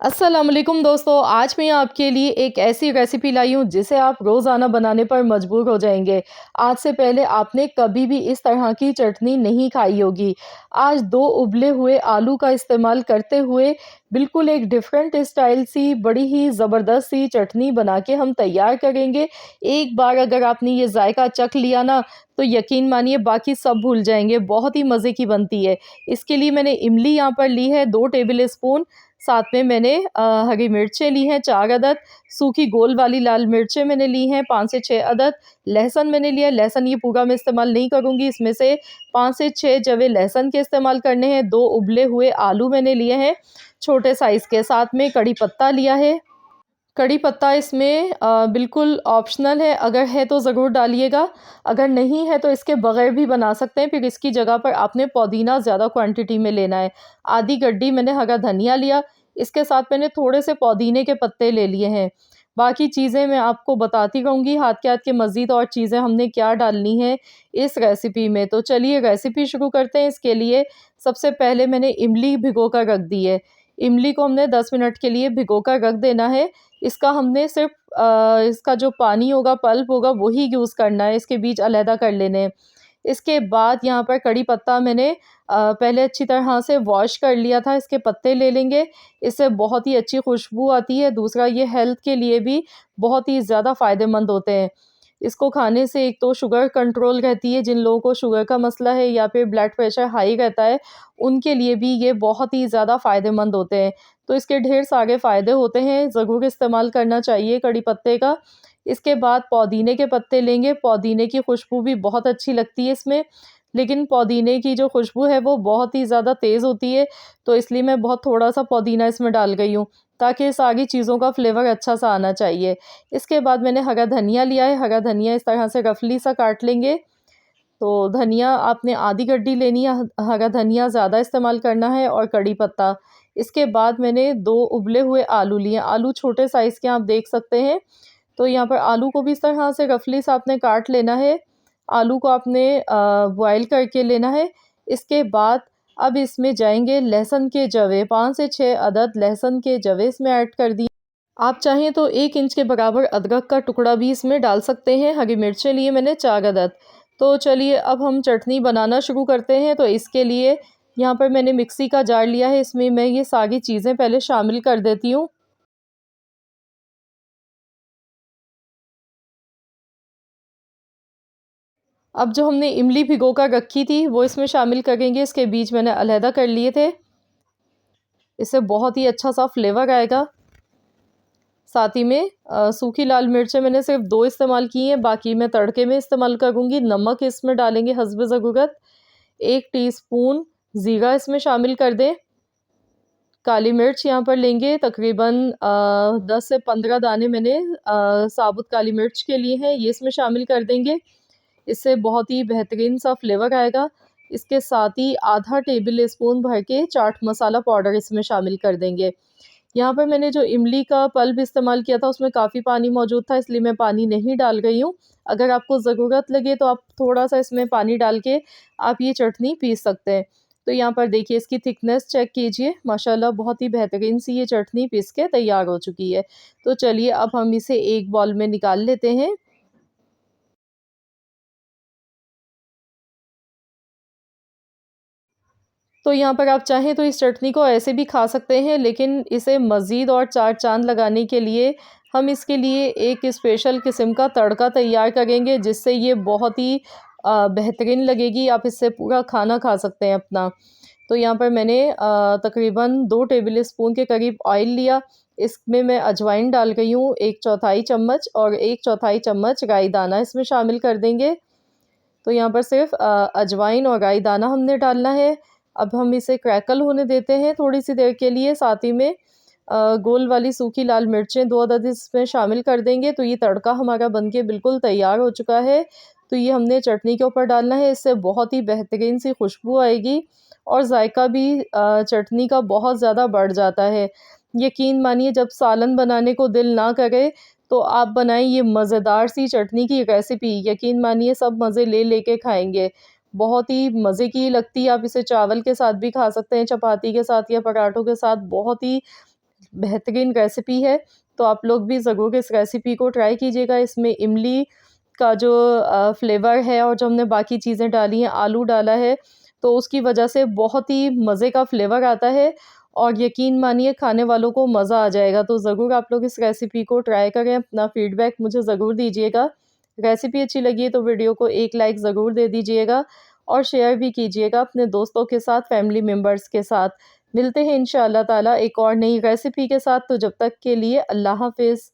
अस्सलाम वालेकुम दोस्तों, आज मैं आपके लिए एक ऐसी रेसिपी लाई हूँ जिसे आप रोज़ाना बनाने पर मजबूर हो जाएंगे। आज से पहले आपने कभी भी इस तरह की चटनी नहीं खाई होगी। आज 2 उबले हुए आलू का इस्तेमाल करते हुए बिल्कुल एक डिफरेंट स्टाइल सी बड़ी ही ज़बरदस्त सी चटनी बना के हम तैयार करेंगे। एक बार अगर आपने ये जायका चख लिया ना, तो यकीन मानिए बाकी सब भूल जाएँगे, बहुत ही मज़े की बनती है। इसके लिए मैंने इमली यहाँ पर ली है 2 टेबल स्पून, साथ में मैंने हरी मिर्चें ली हैं 4 अदद, सूखी गोल वाली लाल मिर्चें मैंने ली हैं 5 से 6 अदद, लहसुन मैंने लिया है। लहसुन ये पूरा मैं इस्तेमाल नहीं करूँगी, इसमें से 5 से 6 जवे लहसुन के इस्तेमाल करने हैं। 2 उबले हुए आलू मैंने लिए हैं छोटे साइज़ के, साथ में कड़ी पत्ता लिया है। कड़ी पत्ता इसमें बिल्कुल ऑप्शनल है, अगर है तो ज़रूर डालिएगा, अगर नहीं है तो इसके बगैर भी बना सकते हैं। फिर इसकी जगह पर आपने पुदीना ज़्यादा क्वांटिटी में लेना है। आधी गड्डी मैंने हरा धनिया लिया, इसके साथ मैंने थोड़े से पुदीने के पत्ते ले लिए हैं। बाकी चीज़ें मैं आपको बताती रहूँगी हाथ के हाथ के मज़ीद और चीज़ें हमने क्या डालनी है इस रेसिपी में। तो चलिए रेसिपी शुरू करते हैं। इसके लिए सबसे पहले मैंने इमली भिगो कर रख दी है। इमली को हमने 10 मिनट के लिए भिगो कर रख देना है। इसका हमने सिर्फ़ इसका जो पानी होगा, पल्प होगा वही यूज़ करना है, इसके बीज अलहदा कर लेने हैं। इसके बाद यहाँ पर कड़ी पत्ता मैंने पहले अच्छी तरह से वॉश कर लिया था, इसके पत्ते ले लेंगे, इससे बहुत ही अच्छी खुशबू आती है। दूसरा ये हेल्थ के लिए भी बहुत ही ज़्यादा फ़ायदेमंद होते हैं। इसको खाने से एक तो शुगर कंट्रोल रहती है, जिन लोगों को शुगर का मसला है या फिर ब्लड प्रेशर हाई रहता है, उनके लिए भी ये बहुत ही ज़्यादा फ़ायदेमंद होते हैं। तो इसके ढेर सारे फ़ायदे होते हैं, ज़रूर इस्तेमाल करना चाहिए कड़ी पत्ते का। इसके बाद पुदीने के पत्ते लेंगे, पुदीने की खुशबू भी बहुत अच्छी लगती है इसमें, लेकिन पुदीने की जो खुशबू है वो बहुत ही ज़्यादा तेज़ होती है, तो इसलिए मैं बहुत थोड़ा-सा पुदीना इसमें डाल गई हूँ, ताकि सारी चीज़ों का फ्लेवर अच्छा-सा आना चाहिए। इसके बाद मैंने हरा धनिया लिया है, हरा धनिया इस तरह से रफली सा काट लेंगे। तो धनिया आपने आधी गड्डी लेनी है, हरा धनिया ज़्यादा इस्तेमाल करना है और कड़ी पत्ता। इसके बाद मैंने 2 उबले हुए आलू लिए, आलू छोटे साइज़ के आप देख सकते हैं। तो यहाँ पर आलू को भी इस तरह से रफली सा आपने काट लेना है। आलू को आपने बॉयल करके लेना है। इसके बाद अब इसमें जाएँगे लहसुन के जवे, 5 से 6 अदद लहसुन के जवे इसमें ऐड कर दिए। आप चाहें तो 1 इंच के बराबर अदरक का टुकड़ा भी इसमें डाल सकते हैं। हरी मिर्चें लिए मैंने 4 अदद। तो चलिए अब हम चटनी बनाना शुरू करते हैं। तो इसके लिए यहाँ पर मैंने मिक्सी का जार लिया है, इसमें मैं ये सारी चीज़ें पहले शामिल कर देती हूँ। अब जो हमने इमली भिगो कर रखी थी वो इसमें शामिल करेंगे, इसके बीज मैंने अलहदा कर लिए थे। इससे बहुत ही अच्छा-सा फ्लेवर आएगा। साथ ही में सूखी लाल मिर्चें मैंने सिर्फ 2 इस्तेमाल की हैं, बाकी मैं तड़के में इस्तेमाल करूँगी। नमक इसमें डालेंगे हस्ब ज़रूरत। 1 टीस्पून ज़ीरा इसमें शामिल कर दें। काली मिर्च यहाँ पर लेंगे तकरीबन 10 से 15 दाने मैंने साबुत काली मिर्च के लिए हैं, ये इसमें शामिल कर देंगे। इससे बहुत ही बेहतरीन सा फ्लेवर आएगा। इसके साथ ही आधा टेबल स्पून भर के चाट मसाला पाउडर इसमें शामिल कर देंगे। यहाँ पर मैंने जो इमली का पल्प इस्तेमाल किया था उसमें काफ़ी पानी मौजूद था, इसलिए मैं पानी नहीं डाल रही हूँ। अगर आपको ज़रूरत लगे तो आप थोड़ा-सा इसमें पानी डाल के आप ये चटनी पीस सकते हैं। तो यहाँ पर देखिए इसकी थिकनेस चेक कीजिए, माशाल्लाह बहुत ही बेहतरीन सी ये चटनी पीस के तैयार हो चुकी है। तो चलिए अब हम इसे एक बाउल में निकाल लेते हैं। तो यहाँ पर आप चाहें तो इस चटनी को ऐसे भी खा सकते हैं, लेकिन इसे मज़ीद और चार चाँद लगाने के लिए हम इसके लिए एक स्पेशल किस्म का तड़का तैयार करेंगे, जिससे ये बहुत ही बेहतरीन लगेगी। आप इससे पूरा खाना खा सकते हैं अपना। तो यहाँ पर मैंने तकरीबन 2 टेबल स्पून के करीब ऑयल लिया। इसमें मैं अजवाइन डाल रही हूँ 1 चौथाई चम्मच और 1 चौथाई चम्मच राई दाना इसमें शामिल कर देंगे। तो यहाँ पर सिर्फ़ अजवाइन और राई दाना हमने डालना है। अब हम इसे क्रैकल होने देते हैं थोड़ी-सी देर के लिए। साथ ही में गोल वाली सूखी लाल मिर्चें 2 अदद इसमें शामिल कर देंगे। तो ये तड़का हमारा बन के बिल्कुल तैयार हो चुका है। तो ये हमने चटनी के ऊपर डालना है, इससे बहुत ही बेहतरीन सी खुशबू आएगी और जायका भी चटनी का बहुत ज़्यादा बढ़ जाता है। यकीन मानिए जब सालन बनाने को दिल ना करे तो आप बनाएँ ये मज़ेदार सी चटनी की रेसिपी, यकीन मानिए सब मज़े ले के खाएँगे। बहुत ही मज़े की लगती है, आप इसे चावल के साथ भी खा सकते हैं, चपाती के साथ या पराठों के साथ, बहुत ही बेहतरीन रेसिपी है, तो आप लोग भी ज़रूर इस रेसिपी को ट्राई कीजिएगा। इसमें इमली का जो फ्लेवर है और जो हमने बाकी चीज़ें डाली हैं, आलू डाला है, तो उसकी वजह से बहुत ही मज़े का फ्लेवर आता है और यकीन मानिए खाने वालों को मज़ा आ जाएगा। तो ज़रूर आप लोग इस रेसिपी को ट्राई करें, अपना फीडबैक मुझे ज़रूर दीजिएगा। रेसिपी अच्छी लगी है तो वीडियो को एक लाइक ज़रूर दे दीजिएगा और शेयर भी कीजिएगा अपने दोस्तों के साथ, फैमिली मेम्बर्स के साथ। मिलते हैं इंशाअल्लाह ताला एक और नई रेसिपी के साथ, तो जब तक के लिए अल्लाह हाफ़िज़।